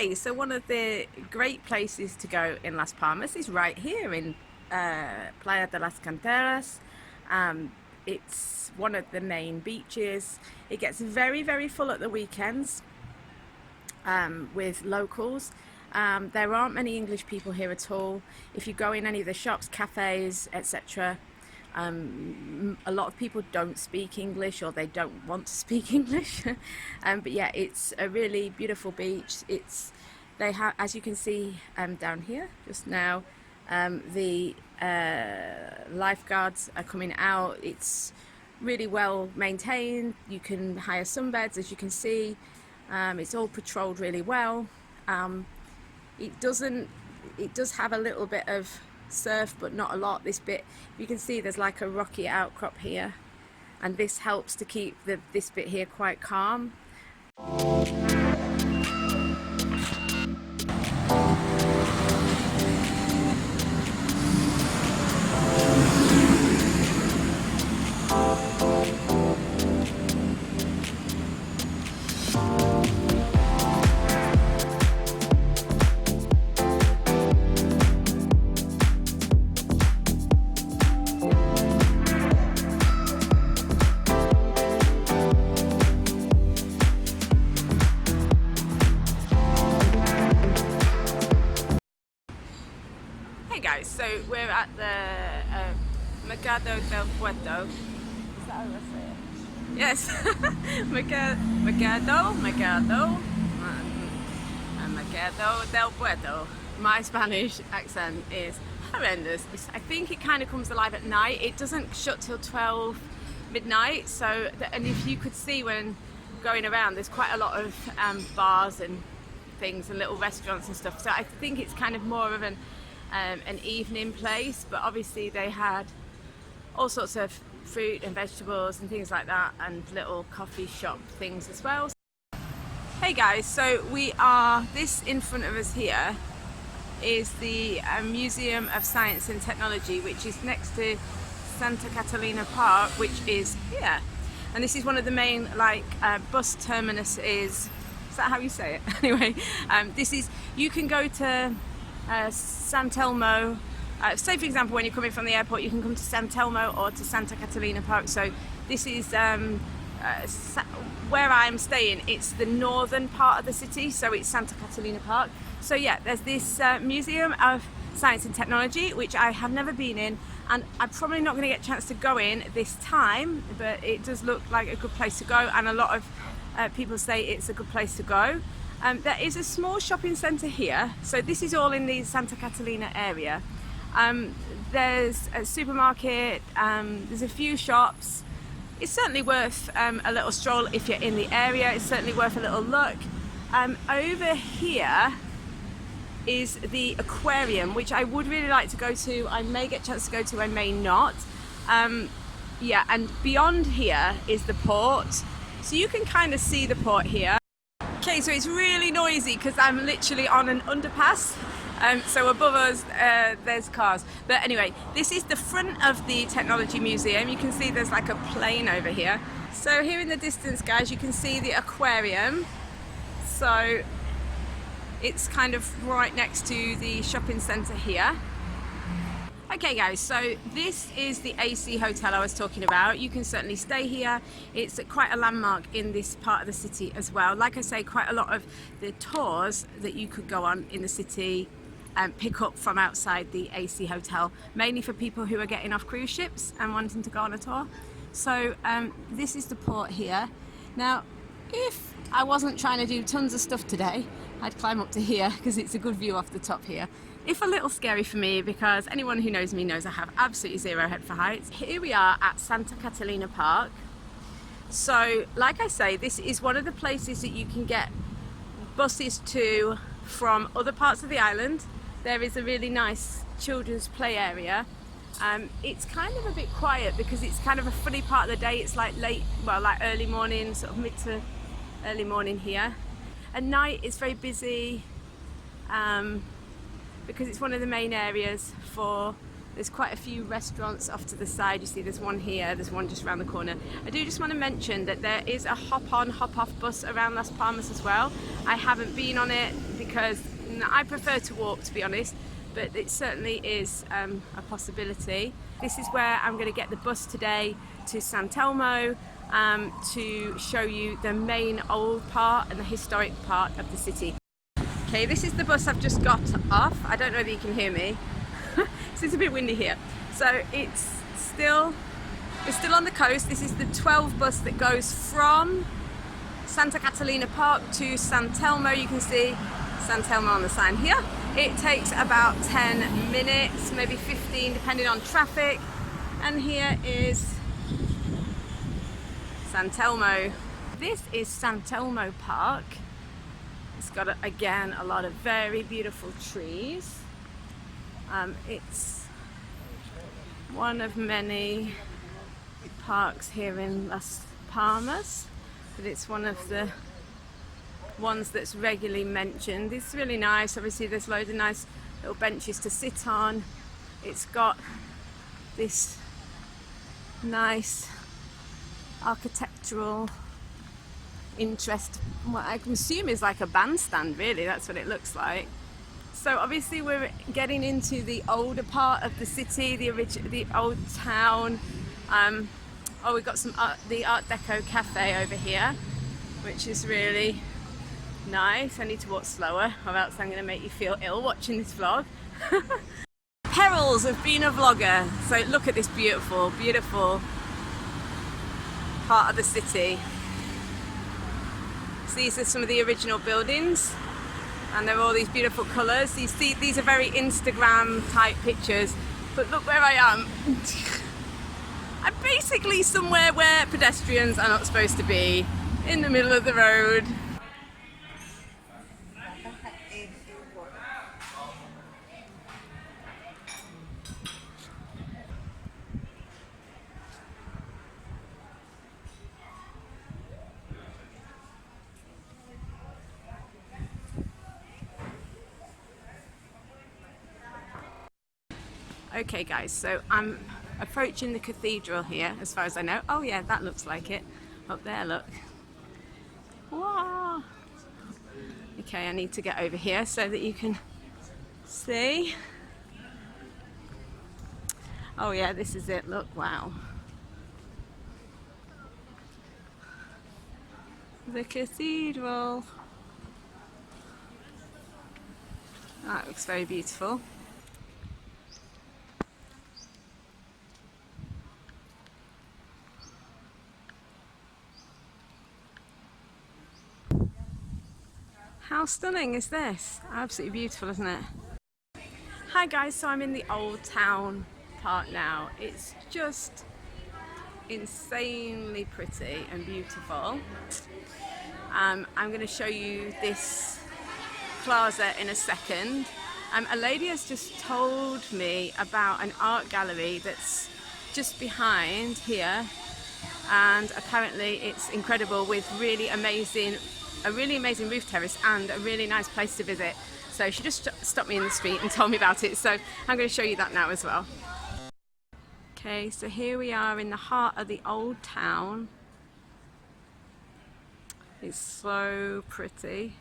Okay, so one of the great places to go in Las Palmas is right here in Playa de las Canteras. It's one of the main beaches. It gets very full at the weekends with locals. There aren't many English people here at all. If you go in any of the shops, cafes, etc., a lot of people don't speak English, or they don't want to speak English. But yeah, it's a really beautiful beach. They have, as you can see down here just now, the lifeguards are coming out. It's really well maintained. You can hire sunbeds, as you can see. It's all patrolled really well. It does have a little bit of surf, but not a lot. This bit, you can see there's like a rocky outcrop here, and this helps to keep this bit here quite calm. Guys, so we're at the Mercado del Puerto. Is that how I say it? Yes. Mercado del Puerto. My Spanish accent is horrendous. I think it kind of comes alive at night. It doesn't shut till 12 midnight. So, and if you could see when going around, there's quite a lot of bars and things and little restaurants and stuff. So I think it's kind of more of an evening place, but obviously they had all sorts of fruit and vegetables and things like that, and little coffee shop things as well. Hey guys, so this in front of us here is the Museum of Science and Technology, which is next to Santa Catalina Park, which is here, and this is one of the main bus terminuses. Is that how you say it? Anyway, you can go to San Telmo, say for example when you're coming from the airport, you can come to San Telmo or to Santa Catalina Park. So this is where I'm staying. It's the northern part of the city, so it's Santa Catalina Park. So yeah, there's this Museum of Science and Technology, which I have never been in, and I'm probably not going to get a chance to go in this time, but it does look like a good place to go, and a lot of people say it's a good place to go. There is a small shopping centre here, so this is all in the Santa Catalina area. There's a supermarket, there's a few shops. It's certainly worth a little stroll if you're in the area. It's certainly worth a little look. Over here is the aquarium, which I would really like to go to. I may get a chance to go to, I may not. Yeah, and beyond here is the port, so you can kind of see the port here. Okay, so it's really noisy because I'm literally on an underpass. So above us, there's cars. But anyway, this is the front of the Technology Museum. You can see there's like a plane over here. So here in the distance, guys, you can see the aquarium. So it's kind of right next to the shopping centre here. Okay guys, so this is the AC hotel I was talking about. You can certainly stay here. It's quite a landmark in this part of the city as well. Like I say, quite a lot of the tours that you could go on in the city and pick up from outside the AC hotel, mainly for people who are getting off cruise ships and wanting to go on a tour. So this is the port here. Now, if I wasn't trying to do tons of stuff today, I'd climb up to here because it's a good view off the top here. If a little scary for me, because anyone who knows me knows I have absolutely zero head for heights. Here we are at Santa Catalina Park. So, like I say, this is one of the places that you can get buses to from other parts of the island. There is a really nice children's play area. It's kind of a bit quiet because it's kind of a funny part of the day. It's like early morning, sort of mid to early morning here. At night it's very busy. Because it's one of the main areas there's quite a few restaurants off to the side. You see there's one here, there's one just around the corner. I do just want to mention that there is a hop-on, hop-off bus around Las Palmas as well. I haven't been on it because I prefer to walk, to be honest, but it certainly is a possibility. This is where I'm going to get the bus today to San Telmo to show you the main old part and the historic part of the city. Okay, this is the bus I've just got off. I don't know if you can hear me. It's a bit windy here. So it's still on the coast. This is the 12 bus that goes from Santa Catalina Park to San Telmo. You can see San Telmo on the sign here. It takes about 10 minutes, maybe 15, depending on traffic. And here is San Telmo. This is San Telmo Park. It's got, again, a lot of very beautiful trees. It's one of many parks here in Las Palmas, but it's one of the ones that's regularly mentioned. It's really nice. Obviously there's loads of nice little benches to sit on. It's got this nice architectural interest. What I can assume is like a bandstand, really. That's what it looks like. So obviously we're getting into the older part of the city, the old town. Oh, we've got the Art Deco cafe over here, which is really nice. I need to walk slower or else I'm going to make you feel ill watching this vlog. Perils of being a vlogger. So look at this beautiful, beautiful part of the city. So these are some of the original buildings, and they're all these beautiful colours. You see, these are very Instagram type pictures, but look where I am. I'm basically somewhere where pedestrians are not supposed to be, in the middle of the road. Okay guys, so I'm approaching the cathedral here, as far as I know. Oh yeah, that looks like it. Up there, look. Wow. Okay, I need to get over here so that you can see. Oh yeah, this is it, look, wow. The cathedral. That looks very beautiful. How stunning is this? Absolutely beautiful, isn't it? Hi guys, so I'm in the old town part now. It's just insanely pretty and beautiful. I'm going to show you this plaza in a second. A lady has just told me about an art gallery that's just behind here, and apparently it's incredible, with a really amazing roof terrace and a really nice place to visit. So she just stopped me in the street and told me about it, so I'm going to show you that now as well. Okay, so here we are in the heart of the old town. It's so pretty.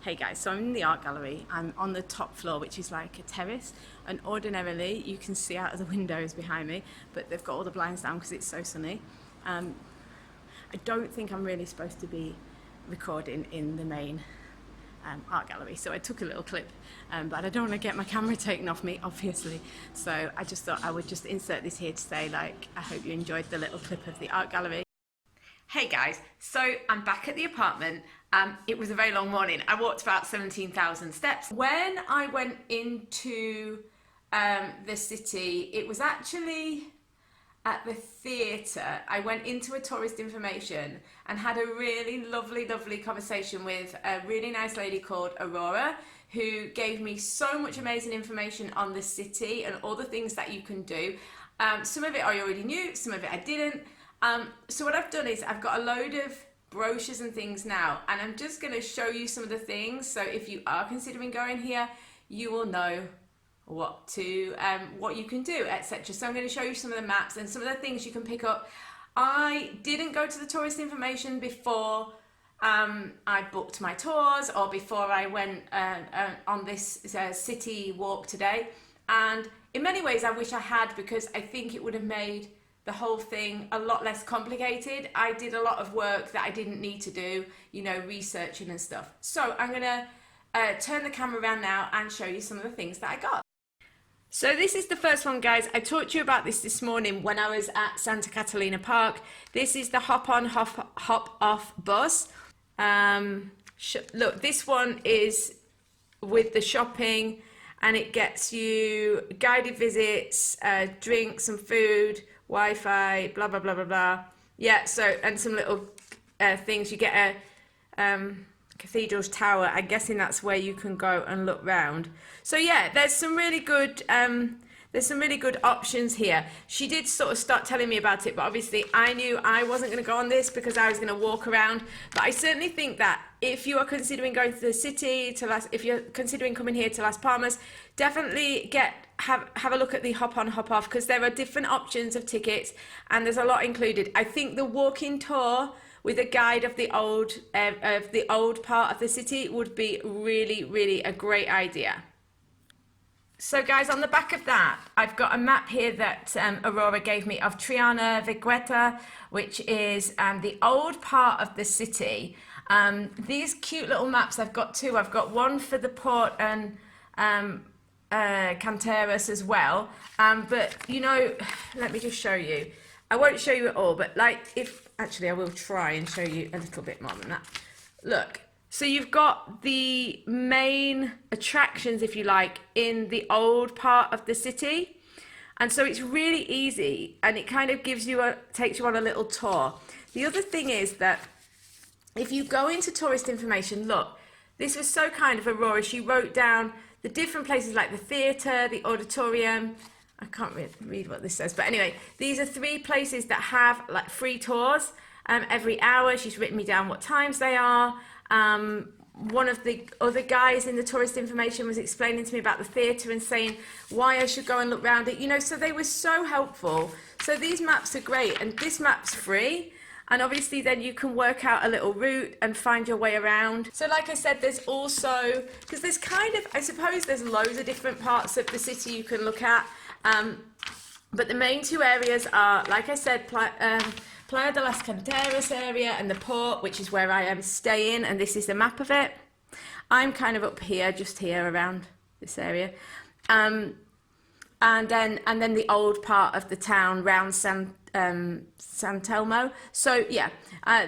Hey guys, so I'm in the art gallery. I'm on the top floor, which is like a terrace, and ordinarily you can see out of the windows behind me, but they've got all the blinds down because it's so sunny. I don't think I'm really supposed to be recording in the main art gallery, so I took a little clip, but I don't want to get my camera taken off me, obviously, so I just thought I would just insert this here to say, like, I hope you enjoyed the little clip of the art gallery. Hey guys, so I'm back at the apartment. It was a very long morning. I walked about 17,000 steps. When I went into the city, it was actually at the theatre. I went into a tourist information and had a really lovely conversation with a really nice lady called Aurora, who gave me so much amazing information on the city and all the things that you can do. Some of it I already knew, some of it I didn't. So what I've done is I've got a load of brochures and things now, and I'm just going to show you some of the things, so if you are considering going here, you will know what you can do, etc. So I'm going to show you some of the maps and some of the things you can pick up. I didn't go to the tourist information before I booked my tours, or before I went on this city walk today, and in many ways I wish I had, because I think it would have made the whole thing a lot less complicated. I did a lot of work that I didn't need to do, you know, researching and stuff. So I'm gonna turn the camera around now and show you some of the things that I got. So this is the first one, guys. I talked to you about this morning when I was at Santa Catalina Park. This is the hop on, hop off bus. Look, this one is with the shopping, and it gets you guided visits, drinks and food, Wi-Fi, blah, blah, blah, blah, blah. Yeah, so, and some little things. You get a cathedral's tower. I'm guessing that's where you can go and look round. So yeah, there's some really good options here. She did sort of start telling me about it, but obviously I knew I wasn't going to go on this because I was going to walk around. But I certainly think that if you are considering going to the city, if you're considering coming here to Las Palmas, definitely have a look at the hop on, hop off, because there are different options of tickets and there's a lot included. I think the walking tour with a guide of the old part of the city would be really, really a great idea. So guys, on the back of that, I've got a map here that Aurora gave me of Triana Vegueta, which is the old part of the city. These cute little maps, I've got two. I've got one for the port and Canteras as well. But, you know, let me just show you. I won't show you it all, but actually I will try and show you a little bit more than that. Look. So you've got the main attractions, if you like, in the old part of the city. And so it's really easy, and it kind of takes you on a little tour. The other thing is that if you go into tourist information, look, this was so kind of Aurora. She wrote down the different places like the theatre, the auditorium. I can't read what this says, but anyway, these are 3 places that have like free tours every hour. She's written me down what times they are. One of the other guys in the tourist information was explaining to me about the theatre and saying why I should go and look around it, you know, so they were so helpful. So these maps are great, and this map's free, and obviously then you can work out a little route and find your way around. So like I said, there's also, because there's kind of, I suppose there's loads of different parts of the city you can look at, but the main 2 areas are, like I said, Playa de Las Canteras area and the port, which is where I am staying, and this is the map of it. I'm kind of up here, just here around this area, and then the old part of the town round San Telmo. So yeah,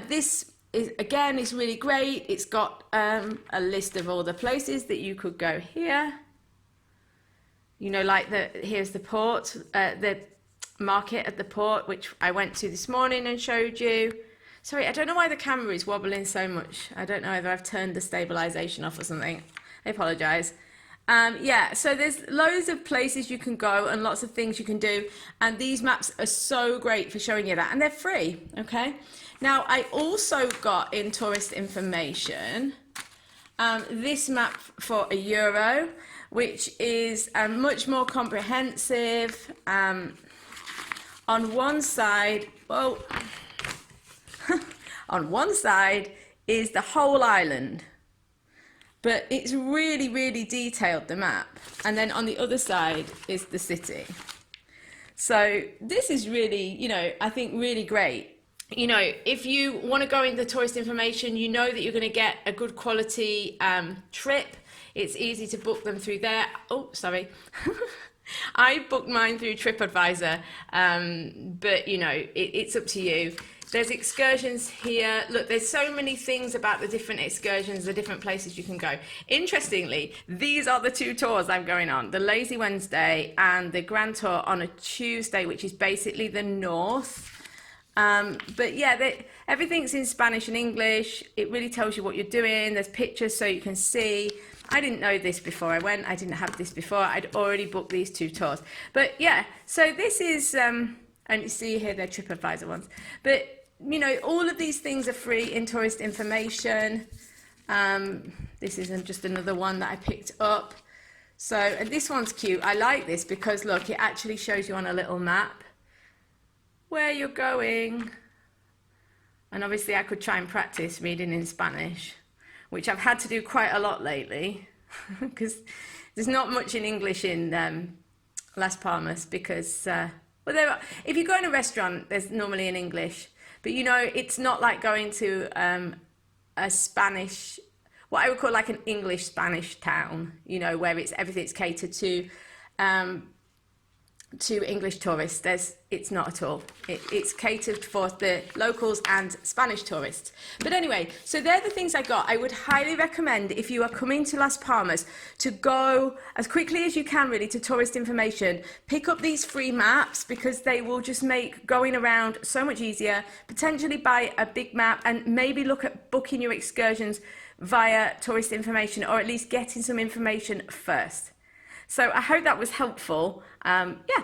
this is really great. It's got a list of all the places that you could go here. You know, like here's the port, the market at the port, which I went to this morning and showed you. Sorry, I don't know why the camera is wobbling so much. I don't know whether I've turned the stabilization off or something. I apologize. Yeah, so there's loads of places you can go and lots of things you can do, and these maps are so great for showing you that, and they're free. Okay, now I also got in tourist information this map for €1, which is much more comprehensive. On one side, on one side is the whole island, but it's really, really detailed, the map. And then on the other side is the city. So this is really, you know, I think really great. You know, if you want to go into tourist information, you know that you're going to get a good quality trip. It's easy to book them through there. Oh, sorry. I booked mine through TripAdvisor, but you know, it's up to you. There's excursions here. Look, there's so many things about the different excursions, the different places you can go. Interestingly, these are the 2 tours I'm going on, the Lazy Wednesday and the Grand Tour on a Tuesday, which is basically the north. But yeah, everything's in Spanish and English. It really tells you what you're doing. There's pictures so you can see. I didn't know this before I went. I didn't have this before. I'd already booked these 2 tours. But yeah, so this is, and you see here they're TripAdvisor ones. But, you know, all of these things are free in tourist information. This isn't just another one that I picked up. So, and this one's cute. I like this because, look, it actually shows you on a little map where you're going. And obviously I could try and practice reading in Spanish, which I've had to do quite a lot lately because there's not much in English in Las Palmas because, well, if you go in a restaurant, there's normally in English, but you know, it's not like going to a Spanish, what I would call like an English Spanish town, you know, where everything's catered to English tourists. It's not at all. It's catered for the locals and Spanish tourists. But anyway, so they're the things I got. I would highly recommend, if you are coming to Las Palmas, to go as quickly as you can really to tourist information. Pick up these free maps because they will just make going around so much easier. Potentially buy a big map and maybe look at booking your excursions via tourist information, or at least getting some information first. So I hope that was helpful. Yeah,